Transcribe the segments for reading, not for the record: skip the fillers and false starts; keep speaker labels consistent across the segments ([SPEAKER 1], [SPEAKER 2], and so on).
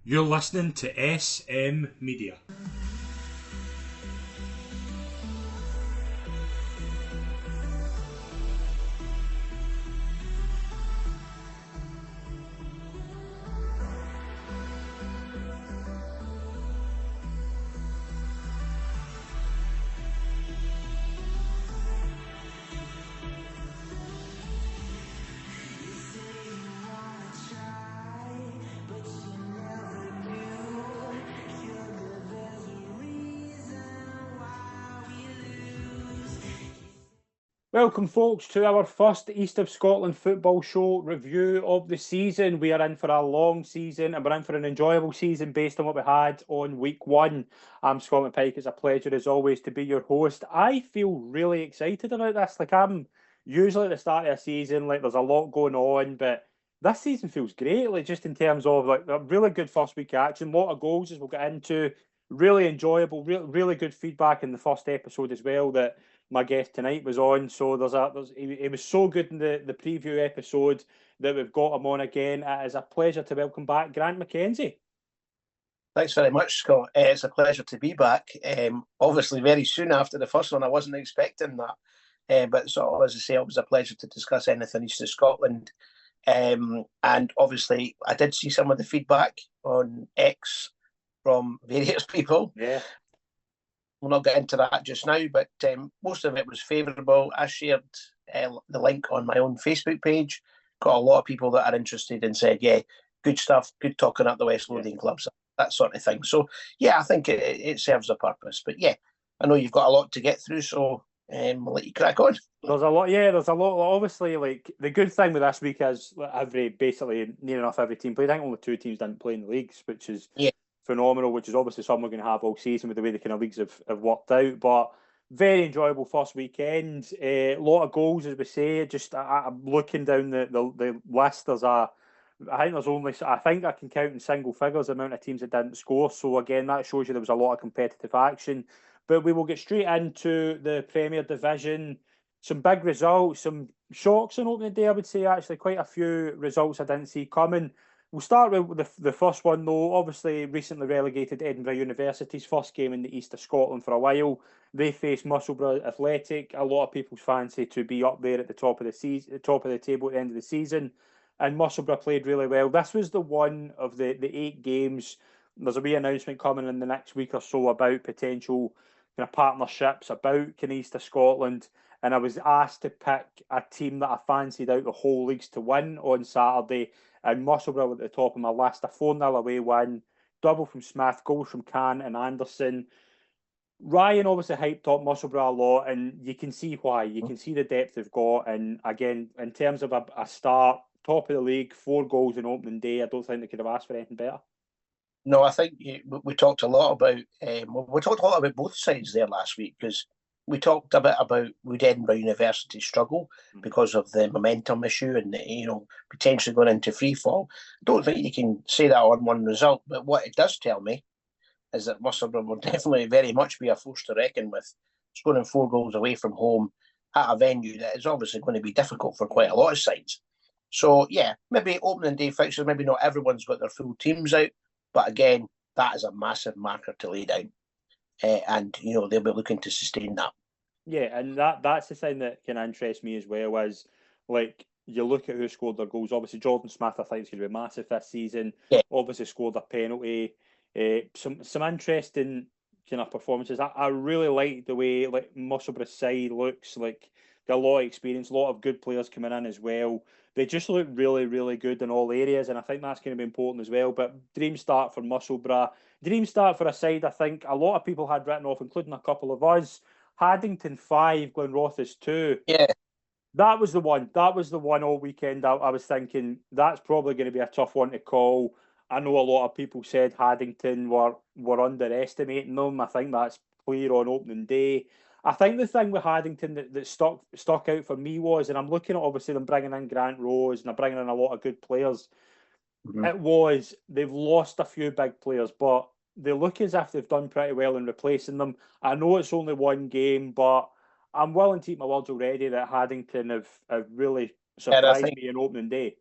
[SPEAKER 1] You're listening to SM Media. Welcome, folks, to our first East of Scotland football show review of the season. We are in for a long season and we're in for an enjoyable season based on what we had on week one. I'm Scott McPike. It's a pleasure, as always, to be your host. I feel really excited about this. I'm usually at the start of a season, there's a lot going on, but this season feels great, just in terms of a really good first week action, a lot of goals as we'll get into, really enjoyable, really good feedback in the first episode as well that my guest tonight was on. So he was so good in the preview episode that we've got him on again. It is a pleasure to welcome back Grant McKenzie.
[SPEAKER 2] Thanks very much, Scott. It's a pleasure to be back. Obviously, very soon after the first one, I wasn't expecting that. But so, as I say, it was a pleasure to discuss anything East of Scotland. And obviously, I did see some of the feedback on X from various people.
[SPEAKER 1] Yeah.
[SPEAKER 2] We'll not get into that just now, but most of it was favourable. I shared the link on my own Facebook page. Got a lot of people that are interested and said, yeah, good stuff, good talking at the West Lothian clubs, that sort of thing. So, yeah, I think it serves a purpose. But, yeah, I know you've got a lot to get through, so I'll let you crack on.
[SPEAKER 1] There's a lot, there's a lot. Obviously, the good thing with this week is basically near enough every team played. I think only two teams didn't play in the leagues, which is phenomenal, which is obviously something we're going to have all season with the way the kind of leagues have worked out. But very enjoyable first weekend. A lot of goals, as we say. Just I'm looking down the list. I think I can count in single figures the amount of teams that didn't score. So again, that shows you there was a lot of competitive action. But we will get straight into the Premier Division. Some big results, some shocks on opening day, I would say, actually. Quite a few results I didn't see coming. We'll start with the first one, though. Obviously, recently relegated Edinburgh University's first game in the East of Scotland for a while. They faced Musselburgh Athletic. A lot of people's fancy to be up there at the top of the season, top of the table at the end of the season. And Musselburgh played really well. This was the one of the 8 games. There's a wee announcement coming in the next week or so about potential kind of partnerships about East of Scotland. And I was asked to pick a team that I fancied out the whole leagues to win on Saturday. And Musselburgh were at the top of my list. A 4-0 away win, double from Smith, goals from Can and Anderson. Ryan obviously hyped up Musselburgh a lot, and you can see why. You can see the depth they've got. And again, in terms of a start, top of the league, 4 goals in opening day, I don't think they could have asked for anything better.
[SPEAKER 2] No, I think we talked a lot about we talked a lot about both sides there last week, because we talked a bit about would Edinburgh University struggle because of the momentum issue and potentially going into free fall. I don't think you can say that on one result, but what it does tell me is that Musselburgh will definitely very much be a force to reckon with, scoring 4 goals away from home at a venue that is obviously going to be difficult for quite a lot of sides. So yeah, maybe opening day fixtures, maybe not everyone's got their full teams out, but again, that is a massive marker to lay down. And they'll be looking to sustain that.
[SPEAKER 1] Yeah, and that's the thing that can interest me as well is you look at who scored their goals. Obviously, Jordan Smith, I think, is going to be massive this season.
[SPEAKER 2] Yeah.
[SPEAKER 1] Obviously, scored a penalty. Some interesting kind of performances. I really like the way Musselburgh side looks. Got a lot of experience, a lot of good players coming in as well. They just look really, really good in all areas, and I think that's going to be important as well. But dream start for Musselburgh. Dream start for a side I think a lot of people had written off, including a couple of us. Haddington 5, Glenrothes 2.
[SPEAKER 2] Yeah.
[SPEAKER 1] That was the one. That was the one all weekend. I was thinking that's probably going to be a tough one to call. I know a lot of people said Haddington were underestimating them. I think that's clear on opening day. I think the thing with Haddington that stuck out for me was, and I'm looking at obviously them bringing in Grant Rose and they're bringing in a lot of good players.
[SPEAKER 2] Mm-hmm.
[SPEAKER 1] It was they've lost a few big players, but they look as if they've done pretty well in replacing them. I know it's only one game, but I'm willing to eat my words already that Haddington have really surprised me in opening day.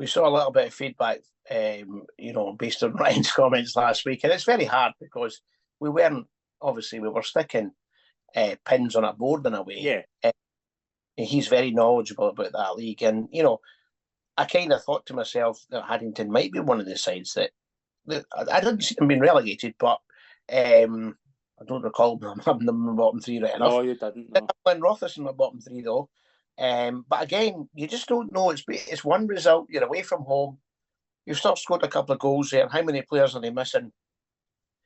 [SPEAKER 2] we saw a little bit of feedback, based on Ryan's comments last week, and it's very hard because we were sticking pins on a board in a way.
[SPEAKER 1] Yeah.
[SPEAKER 2] He's very knowledgeable about that league, and I kind of thought to myself that Haddington might be one of the sides that I didn't see them being relegated, but I don't recall them having them in the bottom three right enough.
[SPEAKER 1] No, you didn't. No.
[SPEAKER 2] Glen Rothes in the bottom three though. But again, you just don't know. It's one result. You're away from home. You've still scored a couple of goals there. How many players are they missing?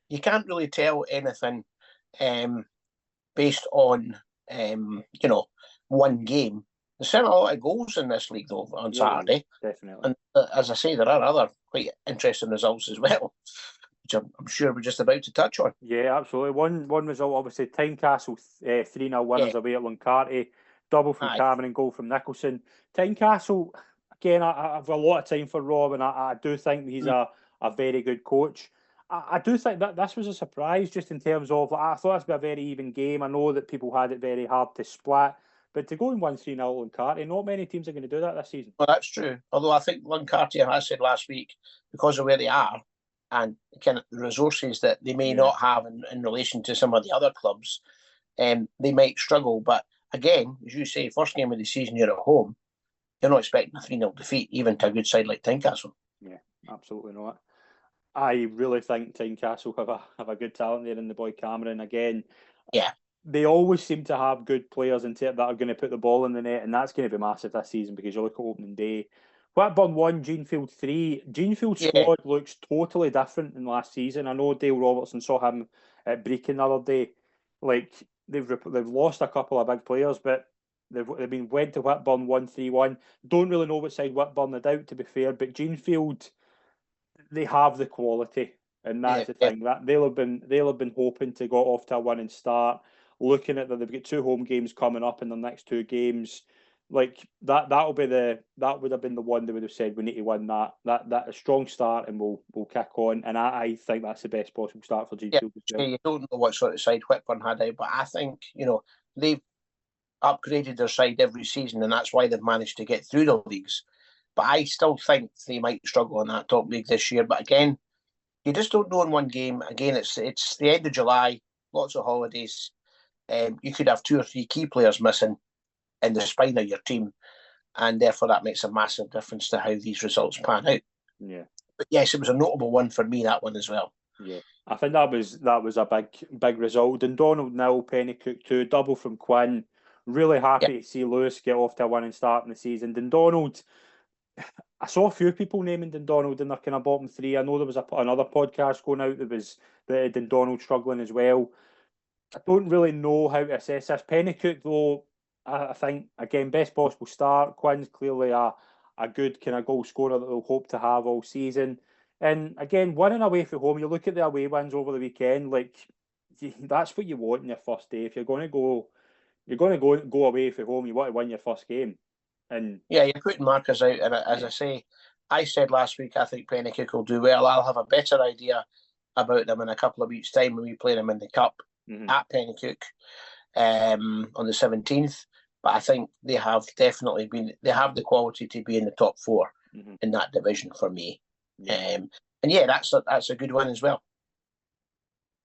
[SPEAKER 2] You can't really tell anything based on one game. There's certainly a lot of goals in this league though on Saturday.
[SPEAKER 1] Definitely.
[SPEAKER 2] And as I say, there are other quite interesting results as well, which I'm sure we're just about to touch on.
[SPEAKER 1] Yeah, absolutely. One result, obviously, Tynecastle 3-0 winners away at Luncarty. Double from Cameron, goal from Nicholson. Tynecastle, again, I have a lot of time for Rob, and I do think he's a very good coach. I do think that this was a surprise just in terms of, I thought this would be a very even game. I know that people had it very hard to split, but to go and win 3-0 Luncarty, not many teams are going to do that this season.
[SPEAKER 2] Well, that's true. Although I think Luncarty, as I said last week, because of where they are and kind of the resources that they may not have in relation to some of the other clubs, they might struggle. But again, as you say, first game of the season, you're at home. You're not expecting a 3-0 defeat, even to a good side like Tynecastle.
[SPEAKER 1] Yeah, absolutely not. I really think Tynecastle have a good talent there in the boy Cameron. Again, they always seem to have good players that are going to put the ball in the net, and that's going to be massive this season because you look at opening day. Whitburn 1, Jeanfield 3. Jeanfield's squad looks totally different than last season. I know Dale Robertson saw him at Brecon the other day. Like, they've lost a couple of big players, but they've went to Whitburn 1-3-1. Don't really know what side Whitburn are out, to be fair, but Jeanfield, they have the quality, and that's the thing. That they'll have been hoping to go off to a winning start. Looking at that, they've got 2 home games coming up in the next 2 games. Like that would have been the one they would have said we need to win that a strong start, and we'll kick on. And I think that's the best possible start for Jeanfield.
[SPEAKER 2] You don't know what sort of side Whitburn had out, but I think they've upgraded their side every season, and that's why they've managed to get through the leagues. But I still think they might struggle in that top league this year. But again, you just don't know in one game. Again, it's the end of July, lots of holidays. You could have 2 or 3 key players missing in the spine of your team, and therefore that makes a massive difference to how these results pan out.
[SPEAKER 1] Yeah.
[SPEAKER 2] But yes, it was a notable one for me, that one as well.
[SPEAKER 1] Yeah. I think that was a big result. Dundonald 0, Pennycook 2, double from Quinn. Really happy to see Lewis get off to a winning start in the season. Dundonald, I saw a few people naming Dundonald in their kind of bottom 3. I know there was another podcast going out that was the Dundonald struggling as well. I don't really know how to assess this. Pennycook, though, I think, again, best possible start. Quinn's clearly a good kind of goal scorer that they'll hope to have all season. And again, winning away from home, you look at the away wins over the weekend, like that's what you want in your first day. If you're going to go away from home, you want to win your first game. And
[SPEAKER 2] you're putting markers out, and as I say, I said last week I think Pennycook will do well. I'll have a better idea about them in a couple of weeks' time when we play them in the cup at Pennycook on the 17th. But I think they have definitely they have the quality to be in the top 4 in that division for me. And that's a good one as well.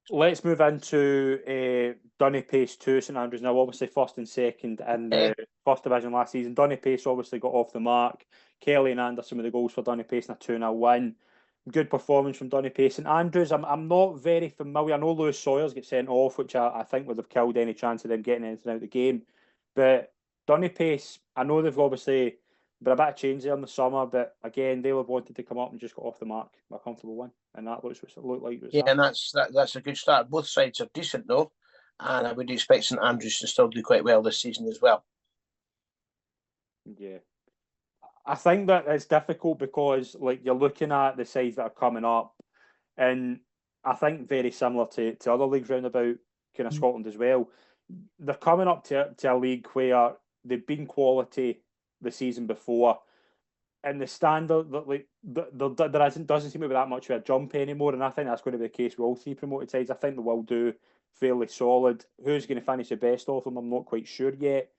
[SPEAKER 1] Let's move into Dunny Pace 2, St Andrews. Now, obviously, first and second in the first division last season. Dunny Pace obviously got off the mark. Kelly and Anderson with the goals for Dunny Pace in a 2-0 win. Good performance from Dunny Pace. St Andrews, I'm not very familiar. I know Lewis Sawyers get sent off, which I think would have killed any chance of them getting anything out of the game. But Dunny Pace, I know they've obviously been a bit of change there in the summer, but again, they have wanted to come up and just got off the mark with a comfortable win. And that looks what it looked like.
[SPEAKER 2] And that's a good start. Both sides are decent though, and I would expect St Andrews to still do quite well this season as well.
[SPEAKER 1] Yeah. I think that it's difficult because you're looking at the sides that are coming up, and I think very similar to other leagues round about kind of Scotland as well. They're coming up to a league where they've been quality the season before, and the standard there doesn't seem to be that much of a jump anymore, and I think that's going to be the case with all 3 promoted sides. I think they will do fairly solid. Who's going to finish the best of them, I'm not quite sure yet.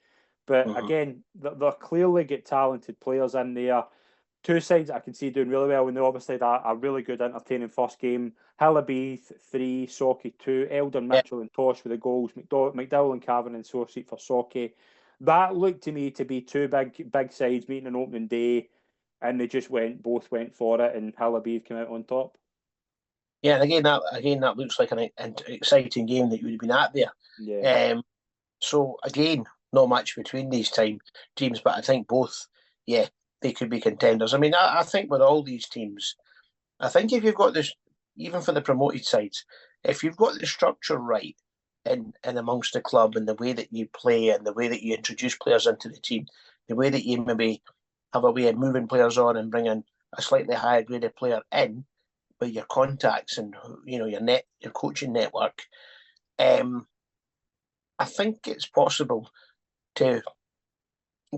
[SPEAKER 1] But again, they'll clearly get talented players in there. two sides I can see doing really well, and they obviously had a really good, entertaining first game. Hillabeath 3, Socky 2, Eldon, Mitchell and Tosh with the goals, McDowell and Cavan and Sourceat for Socky. That looked to me to be two big sides meeting on opening day, and they just both went for it, and Hillabeath came out on top.
[SPEAKER 2] Yeah, and again that looks like an exciting game that you would have been at there.
[SPEAKER 1] Yeah.
[SPEAKER 2] So again, not much between these teams, but I think both, they could be contenders. I mean, I think with all these teams, I think if you've got this, even for the promoted sides, if you've got the structure right in amongst the club and the way that you play and the way that you introduce players into the team, the way that you maybe have a way of moving players on and bringing a slightly higher graded player in with your contacts and your coaching network, I think it's possible to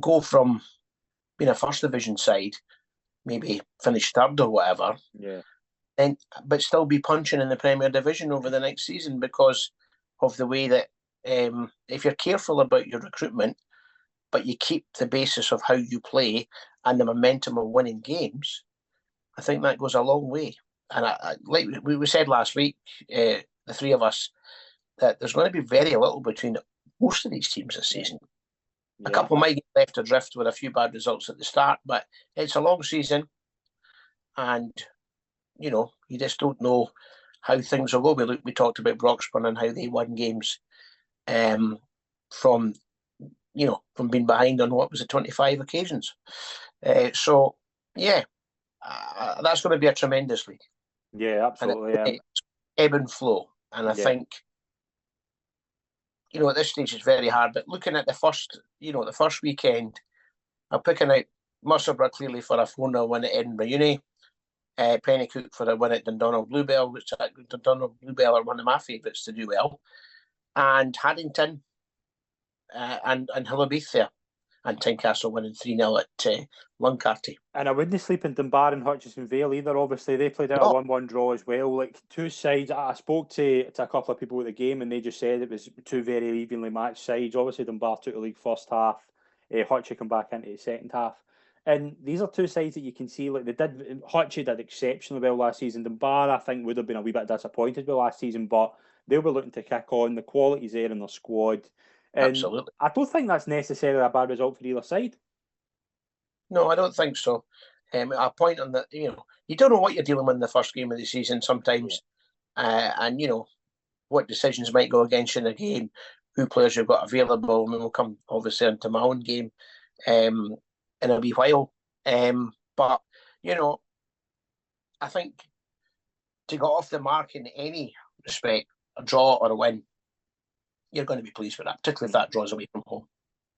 [SPEAKER 2] go from being a first division side, maybe finish third or whatever, but still be punching in the Premier Division over the next season because of the way that if you're careful about your recruitment, but you keep the basis of how you play and the momentum of winning games, I think that goes a long way. And like we said last week, the three of us, that there's going to be very little between most of these teams this season. A couple might get left adrift with a few bad results at the start, but it's a long season, and you just don't know how things will go. We talked about Broxburn and how they won games from being behind on 25 occasions. So that's going to be a tremendous league.
[SPEAKER 1] Yeah, absolutely.
[SPEAKER 2] And ebb and flow, and I think at this stage it's very hard. But looking at the first weekend, I'm picking out Musselburgh clearly for a 4-0 win at Edinburgh Uni. Pennycook for a win at Dundonald Bluebell, which Dundonald Bluebell are one of my favourites to do well. And Haddington and Hillabeath there. And Tynecastle winning 3-0 at Luncarty.
[SPEAKER 1] And I wouldn't sleep in Dunbar and Hutchison Vale either. Obviously, they played out a 1-1 draw as well. Like two sides, I spoke to a couple of people at the game, and they just said it was two very evenly matched sides. Obviously, Dunbar took the league first half. Hutchie come back into the second half. And these are two sides that you can see, like Hutchie did exceptionally well last season. Dunbar, I think, would have been a wee bit disappointed with last season, but they'll be looking to kick on. The quality's there in their squad. And
[SPEAKER 2] absolutely.
[SPEAKER 1] I don't think that's necessarily a bad result for either side.
[SPEAKER 2] No, I don't think so. I point on that, you don't know what you're dealing with in the first game of the season sometimes, and what decisions might go against you in a game, who players you've got available. I mean, we'll come obviously into my own game in a wee while, but I think to go off the mark in any respect, a draw or a win, you're going to be pleased with that, particularly if that draws away from home.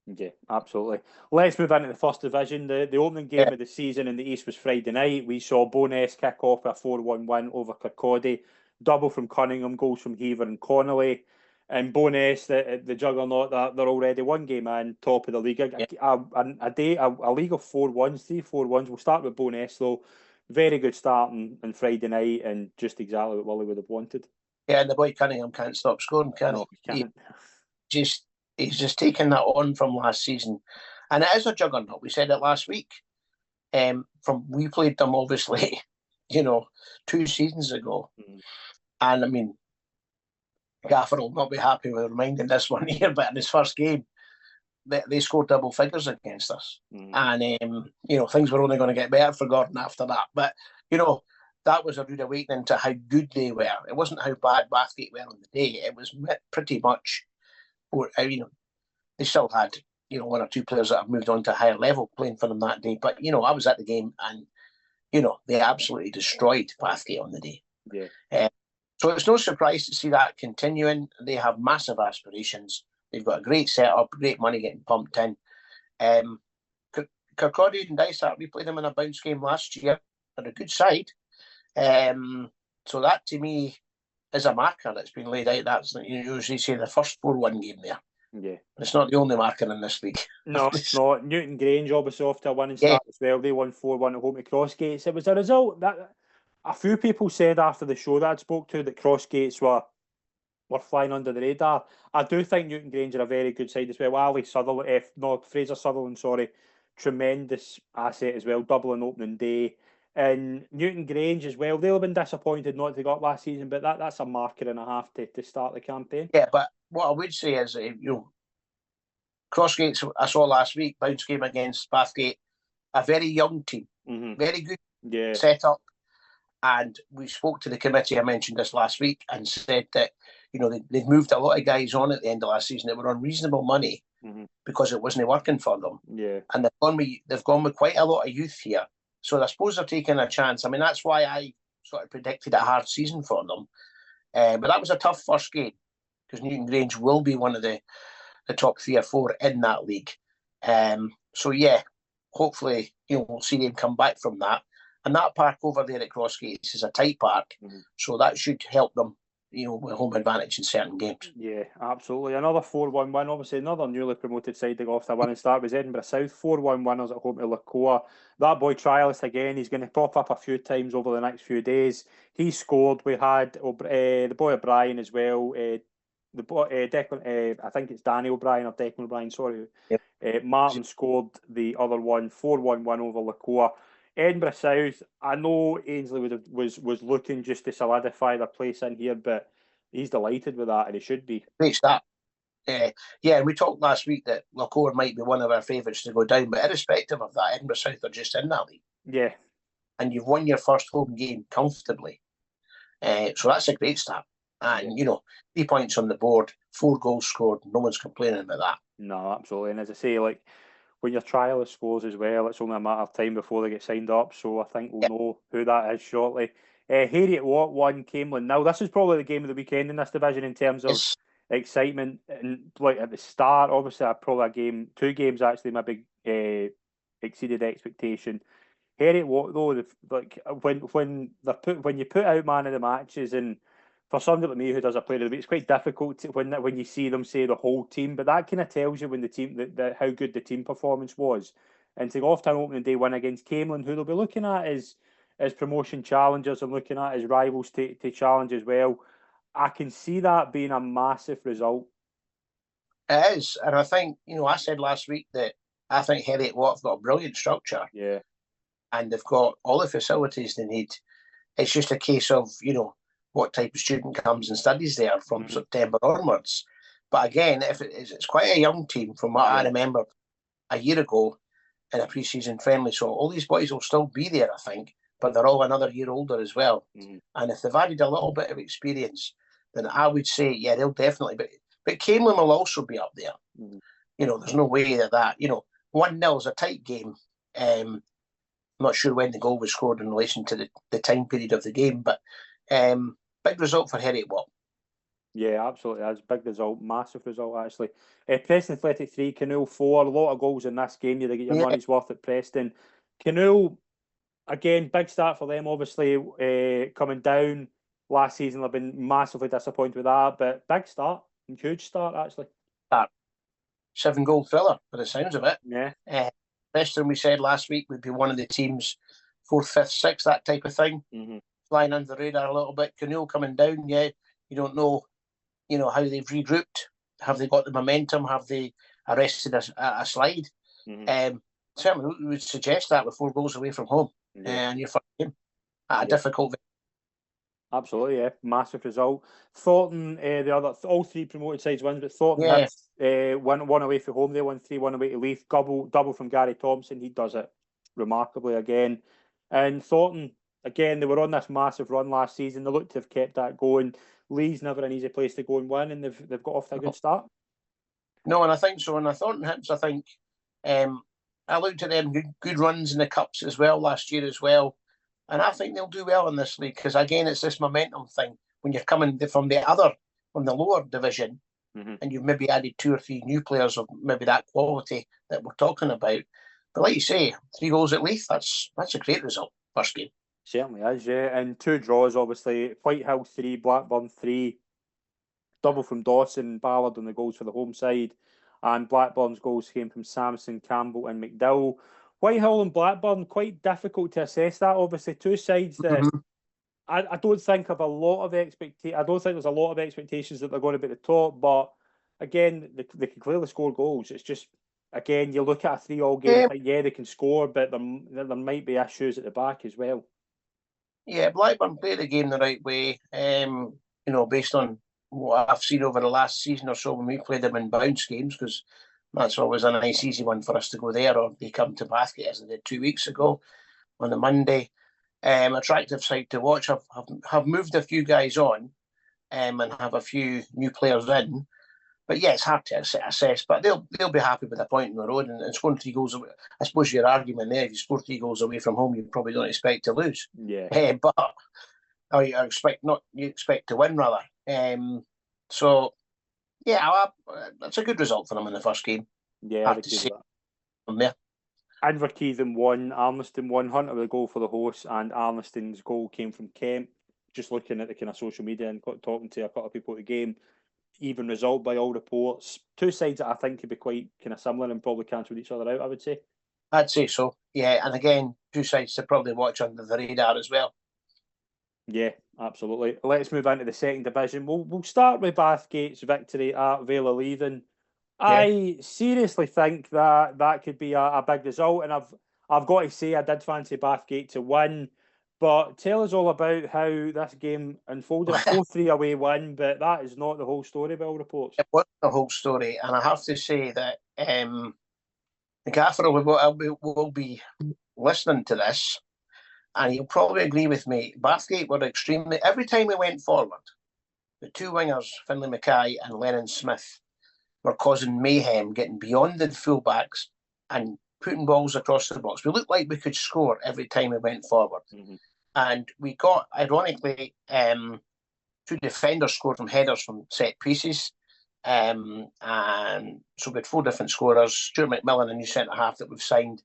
[SPEAKER 1] Yeah, absolutely. Let's move into the first division. The opening game of the season in the East was Friday night. We saw Bo'ness kick off a 4-1 win over Kirkcaldy. Double from Cunningham, goals from Heaver and Connolly. And Bo'ness, the juggernaut, they're already one game in, top of the league. A league of 4-1s, 3-4-1s. We'll start with Bo'ness though. Very good start on Friday night, and just exactly what Willie would have wanted.
[SPEAKER 2] Yeah, and the boy Cunningham can't stop scoring, can he?
[SPEAKER 1] He can't.
[SPEAKER 2] He's just taken that on from last season. And it is a juggernaut. We said it last week. We played them, obviously, 2 seasons ago. And, I mean, Gaffer will not be happy with reminding this one here, but in his first game, they scored double figures against us. And, things were only going to get better for Gordon after that. But, that was a rude awakening to how good they were. It wasn't how bad Bathgate were on the day. It was pretty much, they still had, 1 or 2 players that have moved on to a higher level playing for them that day. But, I was at the game and, they absolutely destroyed Bathgate on the day.
[SPEAKER 1] Yeah.
[SPEAKER 2] So it's no surprise to see that continuing. They have massive aspirations. They've got a great setup, great money getting pumped in. Kirkcaldy and Dysart, we played them in a bounce game last year. They're a good side. So that to me is a marker that's been laid out. That's you usually say the first 4-1 game there.
[SPEAKER 1] Yeah,
[SPEAKER 2] it's not the only marker in this league.
[SPEAKER 1] No, it's not. Newton Grange obviously off to a winning start as well. They won 4-1 at home to Crossgates. It was a result that a few people said after the show that I spoke to that Crossgates were flying under the radar. I do think Newton Grange are a very good side as well. Fraser Sutherland, tremendous asset as well, doubling opening day. And Newton Grange as well. They'll have been disappointed not to got last season, but that's a marker and a half to start the campaign.
[SPEAKER 2] Yeah, but what I would say is, Crossgates, I saw last week, bounce game against Bathgate, a very young team, very good setup. And we spoke to the committee, I mentioned this last week, and said that, they've moved a lot of guys on at the end of last season that were on reasonable money because it wasn't working for them.
[SPEAKER 1] Yeah.
[SPEAKER 2] And they've gone with quite a lot of youth here. So I suppose they're taking a chance. I mean, that's why I sort of predicted a hard season for them. But that was a tough first game because Newton Grange will be one of the top 3 or 4 in that league. So, yeah, hopefully, we'll see them come back from that. And that park over there at Crossgates is a tight park. So that should help them, with home advantage in certain games.
[SPEAKER 1] Yeah, absolutely. Another 4-1 win. Obviously, another newly promoted side to go off the winning start was Edinburgh South. 4-1 winners at home to Lacoa. That boy trialist again, he's going to pop up a few times over the next few days. He scored. We had the boy O'Brien as well. The boy Declan, I think it's Danny O'Brien or Declan O'Brien, sorry. Yep. Martin scored the other one, 4-1 win over Lacoa. Edinburgh South, I know Ainsley was looking just to solidify their place in here, but he's delighted with that, and he should be.
[SPEAKER 2] Great start. Yeah, we talked last week that Lacoa might be one of our favourites to go down, but irrespective of that, Edinburgh South are just in that league.
[SPEAKER 1] Yeah.
[SPEAKER 2] And you've won your first home game comfortably. So that's a great start. And, 3 points on the board, 4 goals scored, no one's complaining about that.
[SPEAKER 1] No, absolutely. And as I say, when your trialist scores as well, it's only a matter of time before they get signed up. So I think we'll know who that is shortly. Harriet Watt won Camelin. Now, this is probably the game of the weekend in this division in terms of excitement. And at the start, obviously, probably 2 games actually maybe exceeded expectation. Harriet Watt, though, when you put out man of the matches, and for somebody like me who does a player of the week, it's quite difficult when you see them say the whole team, but that kind of tells you when the team how good the team performance was. And to go off to an opening day win against Camelin, who they'll be looking at as promotion challengers and looking at as rivals to challenge as well, I can see that being a massive result.
[SPEAKER 2] It is, and I think I said last week that I think Harriet Watt have got a brilliant structure.
[SPEAKER 1] Yeah.
[SPEAKER 2] And they've got all the facilities they need. It's just a case of, what type of student comes and studies there from September onwards. But again, if it's quite a young team from what I remember a year ago in a pre-season friendly. So all these boys will still be there, I think, but they're all another year older as well. And if they've added a little bit of experience, then I would say, yeah, they'll definitely. But Camelin will also be up there. There's no way that 1-0 is a tight game. I'm not sure when the goal was scored in relation to the time period of the game, but big result for Harriet Watt.
[SPEAKER 1] Yeah, absolutely. That's a big result, massive result actually. Preston Athletic 3, Canoe 4, a lot of goals in this game. You get your money's worth at Preston. Canoe, again, big start for them, obviously, coming down last season. They've been massively disappointed with that, but big start, huge start actually.
[SPEAKER 2] 7-goal thriller, by the sounds of it.
[SPEAKER 1] Yeah.
[SPEAKER 2] Preston, we said last week, would be one of the teams 4th, 5th, 6th, that type of thing. Flying under the radar a little bit. Canoe coming down, you don't know, how they've regrouped. Have they got the momentum? Have they arrested a slide? Certainly we would suggest that with 4 goals away from home and your first game at a difficult.
[SPEAKER 1] Absolutely, yeah, massive result. Thornton, all 3 promoted sides wins, but Thornton had one away from home. They won 3-1 away to Leith. Double from Gary Thompson. He does it remarkably again. And Thornton, again, they were on this massive run last season. They look to have kept that going. Lee's never an easy place to go and win, and they've got off to a good start.
[SPEAKER 2] No, and I think so. And I Thornton Hips, I think, I looked at them good runs in the cups as well last year as well. And I think they'll do well in this league because, again, it's this momentum thing. When you're coming from the lower division, and you've maybe added 2 or 3 new players of maybe that quality that we're talking about. But like you say, 3 goals at Leith, that's a great result, first game.
[SPEAKER 1] Certainly is, yeah. And 2 draws, obviously. Whitehill 3, Blackburn 3. Double from Dawson, Ballard on the goals for the home side. And Blackburn's goals came from Samson, Campbell and McDowell. Whitehill and Blackburn, quite difficult to assess that. Obviously, 2 sides that I don't think have a lot of expectations. I don't think there's a lot of expectations that they're going to be at the top. But again, they can clearly score goals. It's just again, you look at a 3-3 game, and think, yeah, they can score, but there might be issues at the back as well.
[SPEAKER 2] Yeah, Blackburn play the game the right way. Based on what I've seen over the last season or so when we played them in bounce games, because that's always a nice, easy one for us to go there, or they come to Bathgate, as they did 2 weeks ago on the Monday. Attractive side to watch. Have moved a few guys on and have a few new players in. But yeah, it's hard to assess. But they'll be happy with a point in the road and scoring 3 goals away. I suppose your argument there, if you score 3 goals away from home, you probably don't expect to lose.
[SPEAKER 1] Yeah.
[SPEAKER 2] You expect to win rather. So yeah, that's a good result for them in the first game.
[SPEAKER 1] Yeah, hard to see that.
[SPEAKER 2] From there.
[SPEAKER 1] Inverkeithing won, Arniston won. Hunter with a goal for the hosts, and Arniston's goal came from Kemp. Just looking at the kind of social media and talking to a couple of people at the game, even result by all reports. 2 sides that I think could be quite kind of similar and probably cancelled each other out, I would say.
[SPEAKER 2] I'd say so, yeah. And again, 2 sides to probably watch under the radar as well.
[SPEAKER 1] Yeah, absolutely. Let's move on to the second division. We'll start with Bathgate's victory at Vale of Leithen. Yeah. I seriously think that could be a big result, and I've got to say I did fancy Bathgate to win. But tell us all about how this game unfolded. A 4-3 away win, but that is not the whole story by all reports.
[SPEAKER 2] It wasn't the whole story, and I have to say that the gaffer will be listening to this, and he'll probably agree with me. Bathgate were extremely... Every time we went forward, the 2 wingers, Finlay Mackay and Lennon Smith, were causing mayhem, getting beyond the fullbacks and putting balls across the box. We looked like we could score every time we went forward. Mm-hmm. And we got, ironically, 2 defenders scored from headers from set pieces. And so we had 4 different scorers. Stuart McMillan, a new centre-half that we've signed,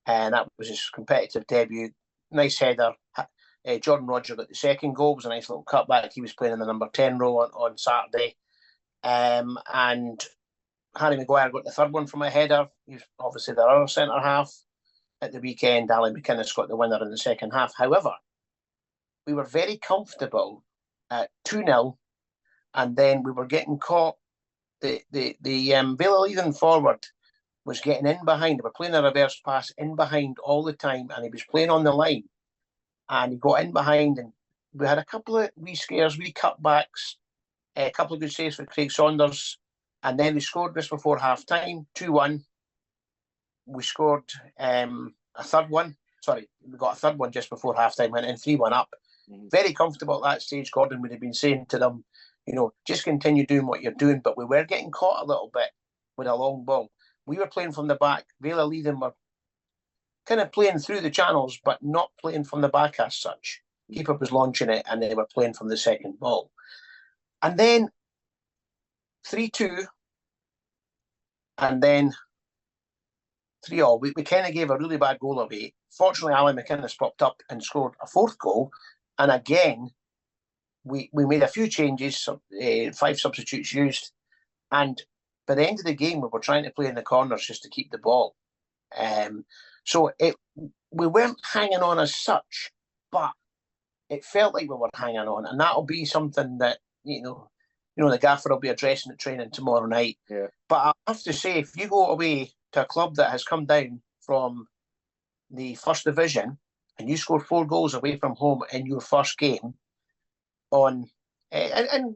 [SPEAKER 2] and that was his competitive debut. Nice header. Jordan Roger got the second goal. It was a nice little cutback. He was playing in the number 10 role on Saturday. And Harry Maguire got the third one from a header. He's obviously their other centre-half. At the weekend, Ali McInnes got the winner in the second half. However, we were very comfortable at 2-0, and then we were getting caught. The Vale of Leithen forward was getting in behind. They were playing a reverse pass in behind all the time, and he was playing on the line. And he got in behind, and we had a couple of wee scares, wee cutbacks, a couple of good saves for Craig Saunders, and then they scored just before half-time, 2-1. We scored a third one. Sorry, we got a third one just before half-time, went in 3-1 up. Mm-hmm. Very comfortable at that stage. Gordon would have been saying to them, just continue doing what you're doing, but we were getting caught a little bit with a long ball. We were playing from the back. Vale of Leithen were kind of playing through the channels, but not playing from the back as such. Keeper was launching it, and they were playing from the second ball. And then 3-2, and then 3-3. We kind of gave a really bad goal away. Fortunately, Ali McInnes popped up and scored a 4th goal. And again, we made a few changes, 5 substitutes used. And by the end of the game, we were trying to play in the corners just to keep the ball. So we weren't hanging on as such, but it felt like we were hanging on. And that'll be something that, the gaffer will be addressing at training tomorrow night. Yeah. But I have to say, if you go away to a club that has come down from the first division and you score 4 goals away from home in your first game on in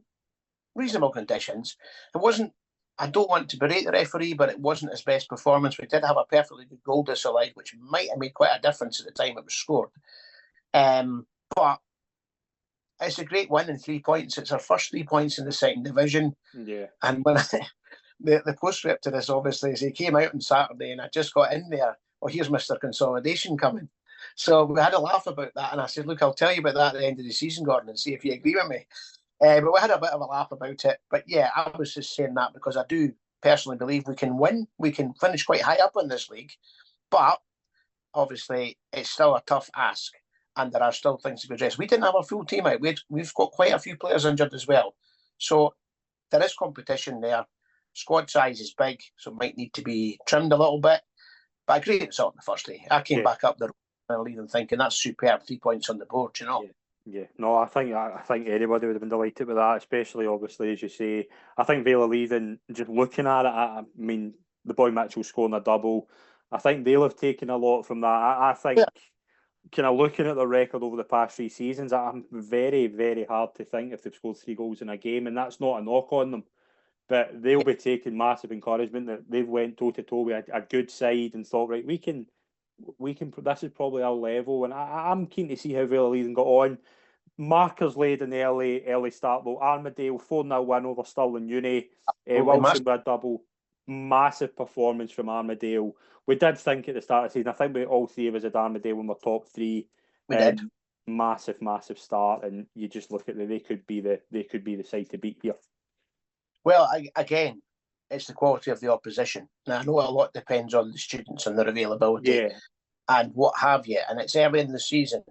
[SPEAKER 2] reasonable conditions, it wasn't... I don't want to berate the referee, but it wasn't his best performance. We did have a perfectly good goal disallowed, which might have made quite a difference at the time it was scored. But it's a great win in 3 points. It's our first 3 points in the second division. Yeah. And when the postscript to this, obviously, is he came out on Saturday and I just got in there. Oh, here's Mr. Consolidation coming. So we had a laugh about that. And I said, look, I'll tell you about that at the end of the season, Gordon, and see if you agree with me. But we had a bit of a laugh about it. But yeah, I was just saying that because I do personally believe we can win. We can finish quite high up in this league. But obviously, it's still a tough ask. And there are still things to be addressed. We didn't have a full team out. We've got quite a few players injured as well. So there is competition there. Squad size is big, so it might need to be trimmed a little bit. But a great result in the first day. I came back up the road and thinking that's superb, 3 points on the board,
[SPEAKER 1] Yeah. No, I think anybody would have been delighted with that, especially obviously as you say. I think Vale of Leithen, just looking at it, I mean, the boy Mitchell scoring a double. I think they'll have taken a lot from that. I think, kind of looking at the record over the past 3 seasons, I'm very, very hard to think if they've scored 3 goals in a game, and that's not a knock on them. But they'll be taking massive encouragement that they've went toe to toe with a good side and thought, right, we can. This is probably our level, and I'm keen to see how Vale Leiden got on. Markers laid in the early start though. Armadale 4-0 win over Stirling Uni. Wilson with a double. Massive performance from Armadale. We did think at the start of the season, I think we all 3 of us had Armadale in the top 3.
[SPEAKER 2] We did.
[SPEAKER 1] Massive start, and you just look at they could be the side to beat here.
[SPEAKER 2] Well, again, it's the quality of the opposition. Now I know a lot depends on the students and their availability, and what have you. And it's early in the season,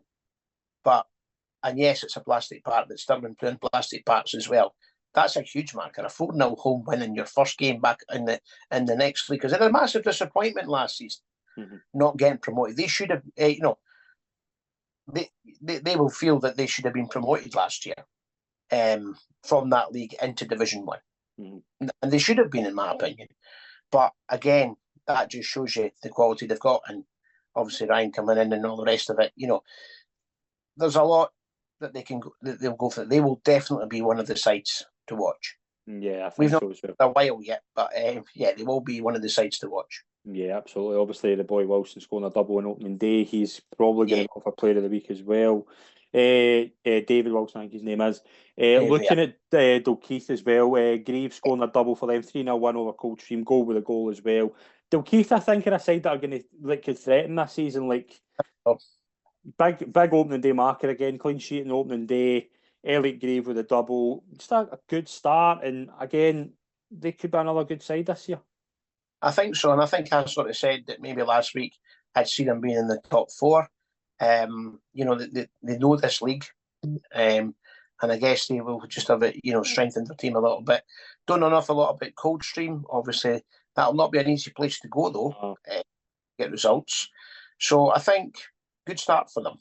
[SPEAKER 2] and yes, it's a plastic park, but Stirling playing plastic parks as well. That's a huge marker. A 4-0 home win in your first game back in the next league. Because it was a massive disappointment last season, not getting promoted. They should have, they will feel that they should have been promoted last year from that league into Division 1. And they should have been, in my opinion. But again, that just shows you the quality they've got. And obviously Ryan coming in and all the rest of it. There's a lot that they'll go for. They will definitely be one of the sides to watch.
[SPEAKER 1] Yeah, I think so as well.
[SPEAKER 2] A while yet, but they will be one of the sides to watch.
[SPEAKER 1] Yeah, absolutely. Obviously, the boy Wilson scoring a double on opening day. He's probably going to go for Player of the Week as well. David Wilson, I think his name is. Looking at Dalkeith as well. Greaves scoring a double for them. 3-0 win over Coldstream. Goal with a goal as well. Dalkeith, I think, are a side that are going to could threaten this season. Big opening day marker again. Clean sheet in the opening day. Elliot Grave with a double. Just a good start, and again, they could be another good side this year.
[SPEAKER 2] I think so, and I think I sort of said that maybe last week I'd seen them being in the top 4. They know this league, and I guess they will just have it, strengthened their team a little bit. Don't know enough a lot about Coldstream. Obviously, that'll not be an easy place to go though. Get results. So I think good start for them.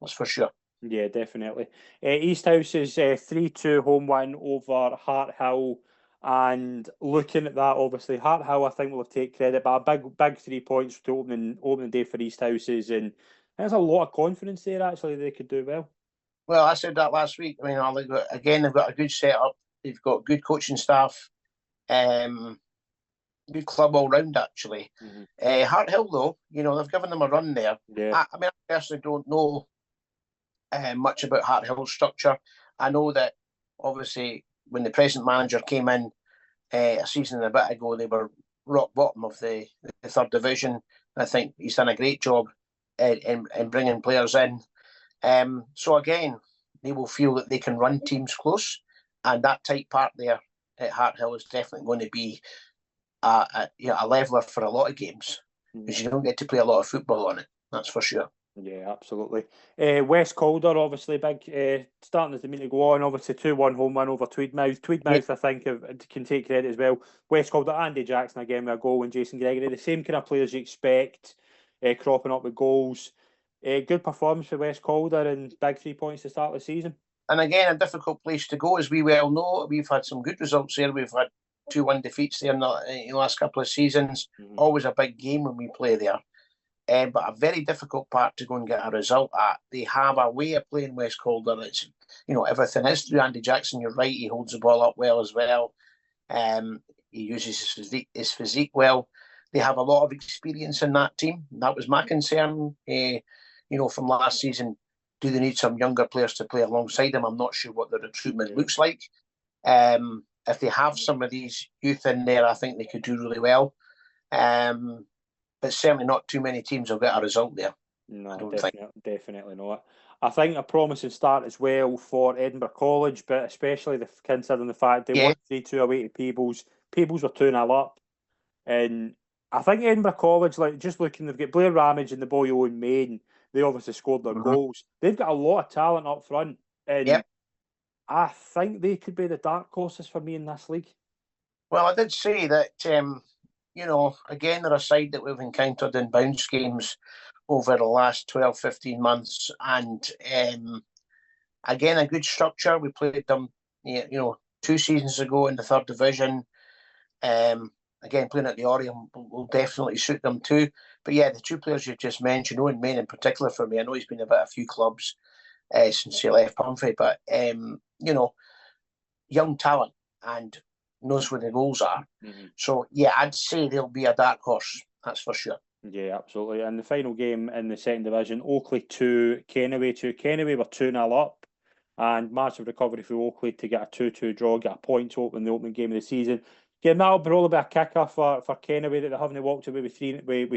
[SPEAKER 2] That's for sure.
[SPEAKER 1] Yeah, definitely. Easthouse's 3-2 home win over Hart Hill. And looking at that, obviously, Hart Hill, I think, will have taken credit, but a big 3 points to opening day for Easthouse's. And there's a lot of confidence there, actually, they could do well.
[SPEAKER 2] Well, I said that last week. I mean, they've got a good setup. They've got good coaching staff. Good club all round, actually. Hart Hill, though, they've given them a run there.
[SPEAKER 1] Yeah.
[SPEAKER 2] I personally don't know much about Hart Hill's structure. I know that, obviously, when the present manager came in a season and a bit ago, they were rock bottom of the 3rd division. I think he's done a great job in bringing players in. So again, they will feel that they can run teams close, and that tight part there at Hart Hill is definitely going to be a leveler for a lot of games, because you don't get to play a lot of football on it. That's for sure.
[SPEAKER 1] Yeah, absolutely. West Calder, obviously, big starting as the mean to go on. Obviously, 2-1 home win over Tweedmouth. Tweedmouth, I think, can take credit as well. West Calder, Andy Jackson again with a goal, and Jason Gregory, the same kind of players you expect, cropping up with goals. Good performance for West Calder, and big 3 points to start the season.
[SPEAKER 2] And again, a difficult place to go, as we well know. We've had some good results there. We've had 2-1 defeats there in the last couple of seasons. Always a big game when we play there. But a very difficult part to go and get a result at. They have a way of playing West Calder. It's, everything is through Andy Jackson. You're right, he holds the ball up well as well. He uses his physique well. They have a lot of experience in that team. That was my concern, from last season. Do they need some younger players to play alongside them? I'm not sure what the recruitment looks like. If they have some of these youth in there, I think they could do really well. But certainly not too many teams will get a result there.
[SPEAKER 1] No, definitely not. I think a promising start as well for Edinburgh College, but especially considering the fact they won 3-2 away to Peebles. Peebles were 2-0 up. And I think Edinburgh College, just looking, they've got Blair Ramage and the boy Owen Main. They obviously scored their goals. They've got a lot of talent up front. And I think they could be the dark horses for me in this league.
[SPEAKER 2] Well, I did say that, again, they're a side that we've encountered in bounce games over the last 12, 15 months. And again, a good structure. We played them, 2 seasons ago in the 3rd division. again, playing at the Orion will definitely suit them too. But yeah, the two players you've just mentioned, Owen Main in particular for me, I know he's been about a few clubs since he left Pumphrey, but young talent and knows where the goals are.
[SPEAKER 1] Mm-hmm.
[SPEAKER 2] So yeah, I'd say they'll be a dark horse, that's for sure.
[SPEAKER 1] Yeah, absolutely. And the final game in the second division, Oakley 2, Kennaway 2. Kennaway were 2-0 up, and massive recovery for Oakley to get a 2-2 draw, get a point to open the opening game of the season. Again, that'll probably be a kicker for Kennaway that they haven't walked away with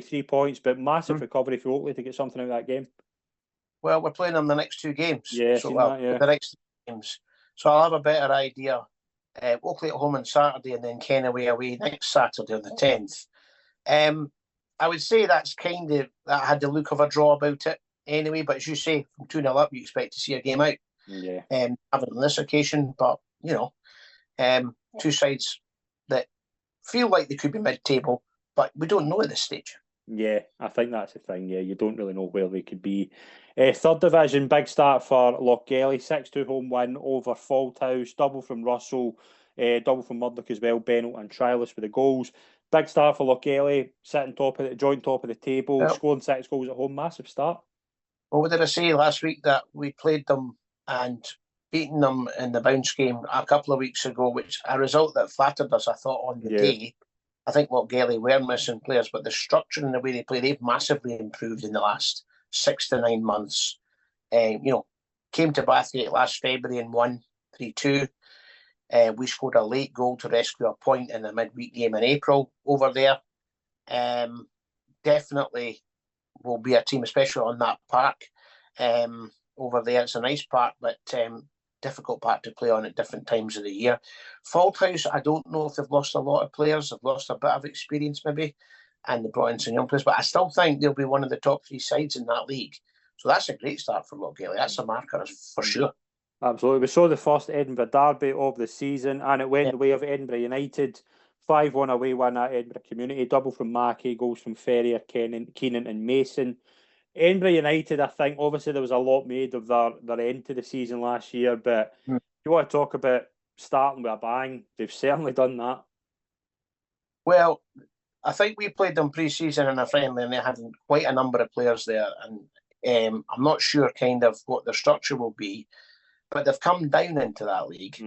[SPEAKER 1] 3 points, but massive recovery for Oakley to get something out of that game.
[SPEAKER 2] Well, we're playing them the next two games.
[SPEAKER 1] Yeah,
[SPEAKER 2] so
[SPEAKER 1] the
[SPEAKER 2] next games. So I'll have a better idea. Oakley at home on Saturday and then Kennaway away next Saturday on the 10th. I would say that had the look of a draw about it anyway, but as you say, from 2-0 up, you expect to see a game out.
[SPEAKER 1] Yeah.
[SPEAKER 2] Having on this occasion, but, two sides that feel like they could be mid-table, but we don't know at this stage.
[SPEAKER 1] Yeah, I think that's the thing. Yeah, you don't really know where they could be. Third division, big start for Lochgelly, 6-2 home win over Falthouse, double from Russell, double from Murdoch as well, Bennett and Trialis with the goals. Big start for Lochgelly, sitting joint top of the table, scoring 6 goals at home, massive start.
[SPEAKER 2] Well, what did I say last week? That we played them and beaten them in the bounce game a couple of weeks ago, which a result that flattered us, I thought, on the day. I think Lochgelly were missing players, but the structure and the way they play, they've massively improved in the last 6 to 9 months. Came to Bathgate last February and won 3-2. We scored a late goal to rescue a point in the midweek game in April over there. Definitely will be a team, especially on that park over there. It's a nice park, but difficult park to play on at different times of the year. Falthouse, I don't know if they've lost a lot of players. They've lost a bit of experience maybe, and they brought in some young players, but I still think they'll be one of the top 3 sides in that league. So that's a great start for Lochgelly. That's a marker for sure.
[SPEAKER 1] Absolutely. We saw the first Edinburgh derby of the season, and it went the way of Edinburgh United. 5-1 away win at Edinburgh Community, double from Mackey, goals from Ferrier, Keenan and Mason. Edinburgh United, I think, obviously there was a lot made of their end to the season last year, but if you want to talk about starting with a bang, they've certainly done that.
[SPEAKER 2] Well, I think we played them pre-season in a friendly and they had quite a number of players there, and I'm not sure kind of what their structure will be, but they've come down into that league.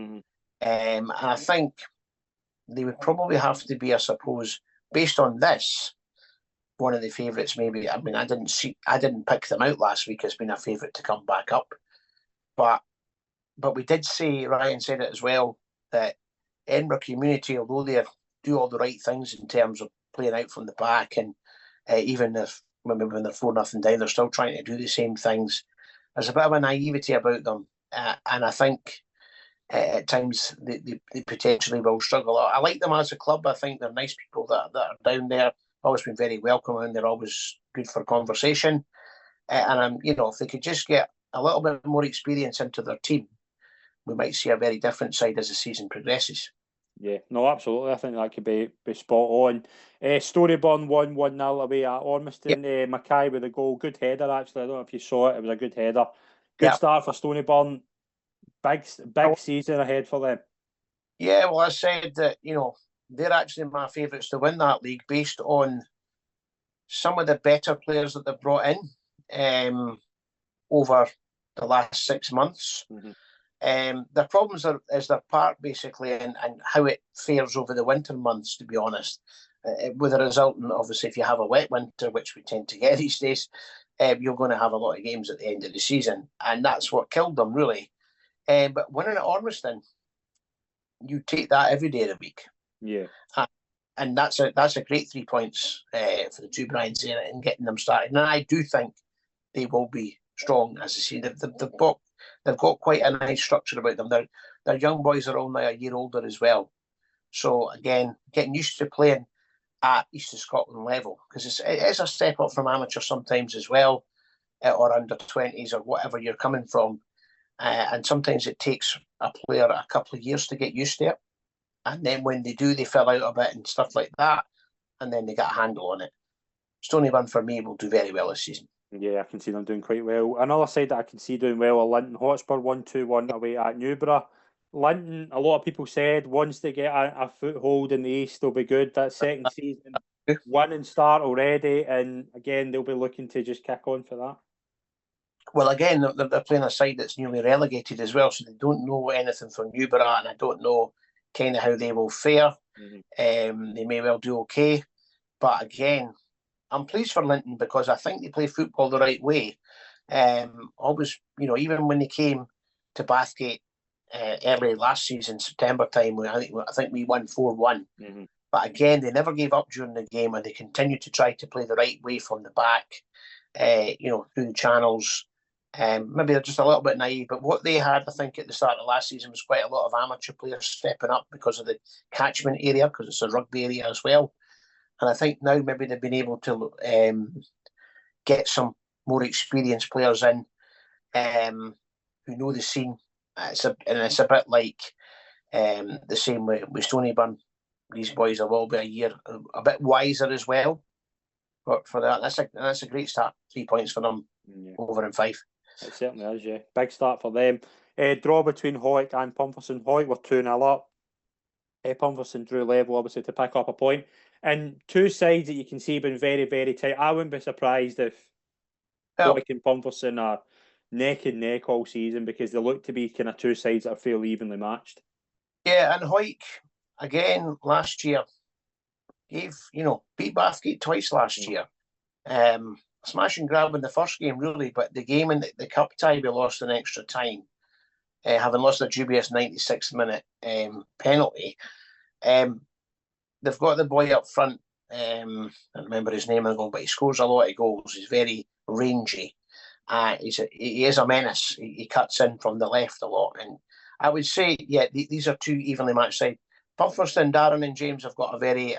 [SPEAKER 2] And I think they would probably have to be, I suppose, based on this, one of the favourites maybe. I mean, I didn't pick them out last week as being a favourite to come back up. But we did say, Ryan said it as well, that Edinburgh Community, although they do all the right things in terms of playing out from the back, and even if when they're 4-0 down, they're still trying to do the same things. There's a bit of a naivety about them. And I think at times they potentially will struggle. I like them as a club. I think they're nice people that are down there. Always been very welcoming. They're always good for conversation. And if they could just get a little bit more experience into their team, we might see a very different side as the season progresses.
[SPEAKER 1] Yeah, no, absolutely. I think that could be spot on. Storyburn won 1-0 away at Ormiston. Yep. Mackay with a goal. Good header, actually. I don't know if you saw it. It was a good header. Good start for Storyburn. Big season ahead for them.
[SPEAKER 2] Yeah, well, I said that, they're actually my favourites to win that league based on some of the better players that they've brought in over the last 6 months. Their problems is their park, basically, and how it fares over the winter months, to be honest. With a result, and obviously, if you have a wet winter, which we tend to get these days, you're going to have a lot of games at the end of the season. And that's what killed them, really. But winning at Ormiston, you take that every day of the week.
[SPEAKER 1] Yeah.
[SPEAKER 2] And that's a great 3 points for the two Bryans there and getting them started. And I do think they will be strong as a season. They've got quite a nice structure about them. Their young boys are all now a year older as well. So again, getting used to playing at East of Scotland level, because it is a step up from amateur sometimes as well, or under 20s or whatever you're coming from. And sometimes it takes a player a couple of years to get used to it. And then when they do, they fill out a bit and stuff like that. And then they get a handle on it. Storyburn, for me, will do very well this season.
[SPEAKER 1] Yeah, I can see them doing quite well. Another side that I can see doing well are Linton Hotspur 1-2-1 away at Newborough. Linton, a lot of people said once they get a foothold in the East, they'll be good. That second season, winning start already, and again, they'll be looking to just kick on for that.
[SPEAKER 2] Well, again, they're playing a side that's newly relegated as well, so they don't know anything from Newborough, and I don't know kind of how they will fare. They may well do okay, but again, I'm pleased for Linton because I think they play football the right way. Always, even when they came to Bathgate early last season, September time, I think we won 4-1. But again, they never gave up during the game, and they continued to try to play the right way from the back, through the channels. Maybe they're just a little bit naive, but what they had, I think, at the start of last season was quite a lot of amateur players stepping up because of the catchment area, because it's a rugby area as well. And I think now maybe they've been able to get some more experienced players in who know the scene. It's a bit like the same with Stonyburn. These boys will all be a bit wiser as well. But for that, that's a great start. 3 points for them over in 5.
[SPEAKER 1] It certainly is, yeah. Big start for them. Draw between Hoyt and Pumferson. Hoyt were 2-0 up. Pumferson drew level, obviously, to pick up a point. And two sides that you can see been very, very tight. I wouldn't be surprised if Hoyt and Pumferson are neck and neck all season, because they look to be kind of two sides that are fairly evenly matched.
[SPEAKER 2] Yeah, and Hoyt, again, last year, beat Bathgate twice last year. Smash and grab in the first game, really, but the game in the cup tie, we lost in extra time, having lost a dubious 96th minute penalty. They've got the boy up front, I don't remember his name, but he scores a lot of goals. He's very rangy. He is a menace. He cuts in from the left a lot. And I would say, yeah, these are two evenly matched sides. Pumferston, Darren and James have got they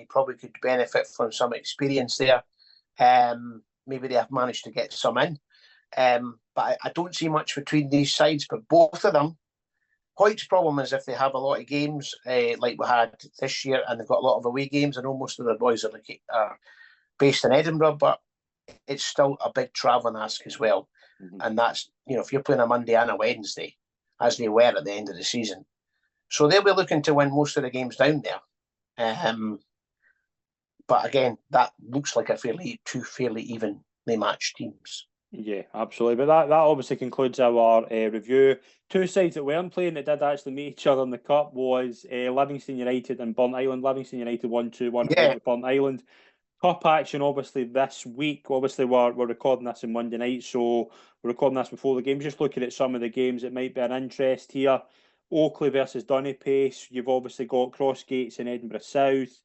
[SPEAKER 2] probably could benefit from some experience there. Maybe they have managed to get some in. But I don't see much between these sides, but both of them, Hoyt's problem is if they have a lot of games like we had this year, and they've got a lot of away games, and most of the boys are based in Edinburgh, but it's still a big travelling ask as well. And that's, if you're playing a Monday and a Wednesday, as they were at the end of the season. So they'll be looking to win most of the games down there. But again, that looks like two fairly evenly matched teams.
[SPEAKER 1] Yeah, absolutely. But that obviously concludes our review. Two sides that weren't playing that did actually meet each other in the cup was Livingston United and Burnt Island. Livingston United 1-2-1 with Burnt Island. Cup action obviously this week. Obviously we're recording this on Monday night, so we're recording this before the game. Just looking at some of the games that might be an interest here. Oakley versus Dunipace. You've obviously got Crossgates in Edinburgh South.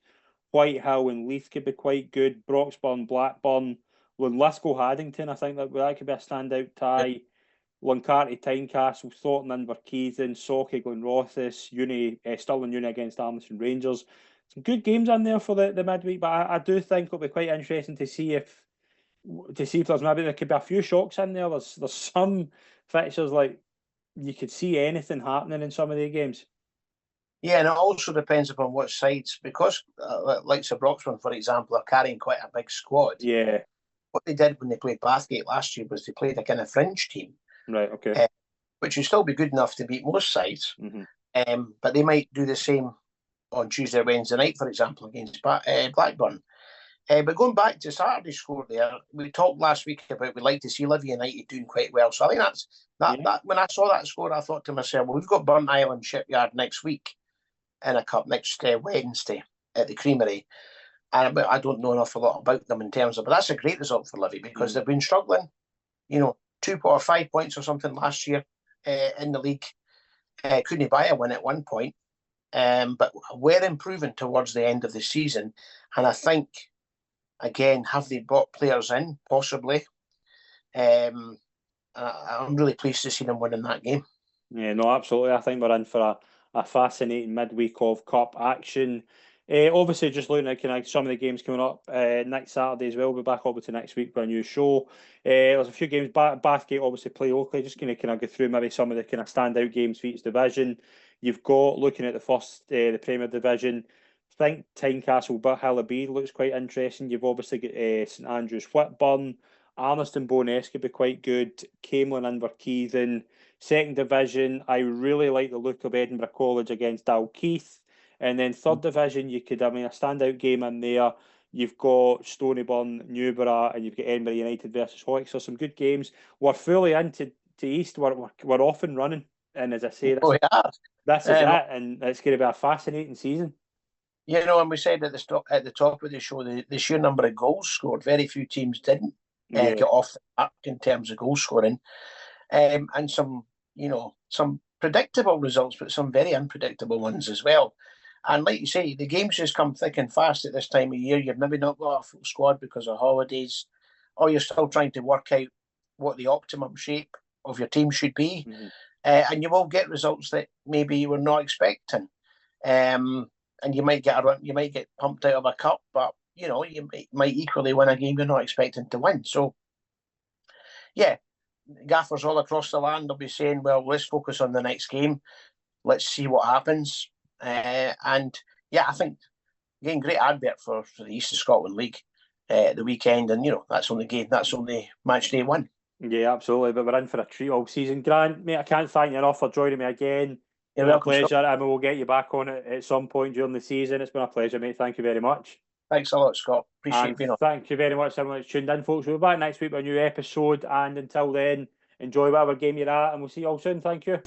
[SPEAKER 1] Whitehill and Leith could be quite good. Broxburn, Blackburn. Linlithgow, Haddington, I think that could be a standout tie. Luncarty, Tynecastle, Thornton, Inverkeithing, Socky, Glenrothes, Stirling Uni against Armstrong Rangers. Some good games in there for the midweek, but I do think it'll be quite interesting to see if there could be a few shocks in there. There's some fixtures like you could see anything happening in some of the games.
[SPEAKER 2] Yeah, and it also depends upon what sides, because like Broxburn, for example, are carrying quite a big squad.
[SPEAKER 1] Yeah.
[SPEAKER 2] What they did when they played Bathgate last year was they played a kind of fringe team.
[SPEAKER 1] Right, okay.
[SPEAKER 2] Which would still be good enough to beat most sides. But they might do the same on Tuesday or Wednesday night, for example, against Blackburn. But going back to Saturday's score there, we talked last week about we'd like to see Livy United doing quite well. So I think that when I saw that score, I thought to myself, well, we've got Burnt Island Shipyard next week in a cup next Wednesday at the Creamery. And I don't know an awful lot about them in terms of, but that's a great result for Livy because they've been struggling, 2 or 5 points or something last year in the league. Couldn't buy a win at one point, but we're improving towards the end of the season. And I think, again, have they brought players in? Possibly. I'm really pleased to see them winning that game.
[SPEAKER 1] Yeah, no, absolutely. I think we're in for a fascinating midweek of cup action. Obviously, just looking at kind of some of the games coming up next Saturday as well. We'll be back obviously next week for a new show. There's a few games. Bathgate obviously play Oakley. Just going to kind of go through maybe some of the kind of standout games for each division. You've got, looking at the first, the Premier Division, I think Tynecastle but Hillaby looks quite interesting. You've obviously got St Andrews Whitburn. Arniston Bowness could be quite good. Camelin Inverkeithing. Second division, I really like the look of Edinburgh College against Dalkeith. And then third division, a standout game in there. You've got Stonyburn, Newborough, and you've got Edinburgh United versus Hawks. So some good games. We're fully into East. We're off and running. And as I say, this is it. And it's going to be a fascinating season.
[SPEAKER 2] And we said at the top of the show, the sheer number of goals scored. Very few teams didn't get off the mark in terms of goal scoring. And some predictable results, but some very unpredictable ones as well. And like you say, the games just come thick and fast at this time of year. You've maybe not got a full squad because of holidays, or you're still trying to work out what the optimum shape of your team should be.
[SPEAKER 1] Mm-hmm.
[SPEAKER 2] And you will get results that maybe you were not expecting. And you might get pumped out of a cup, but you might equally win a game you're not expecting to win. So, yeah, gaffers all across the land will be saying, well, let's focus on the next game. Let's see what happens. And yeah, I think again, great advert for the East of Scotland League the weekend, and that's only match day 1.
[SPEAKER 1] Yeah, absolutely. But we're in for a treat all season. Grant, mate, I can't thank you enough for joining me again. It's been a pleasure. Scott. I mean, we'll get you back on it at some point during the season. It's been a pleasure, mate. Thank you very much.
[SPEAKER 2] Thanks a lot, Scott. Appreciate being on.
[SPEAKER 1] Thank you very much, everyone that's tuned in, folks. We'll be back next week with a new episode. And until then, enjoy whatever game you're at, and we'll see you all soon. Thank you.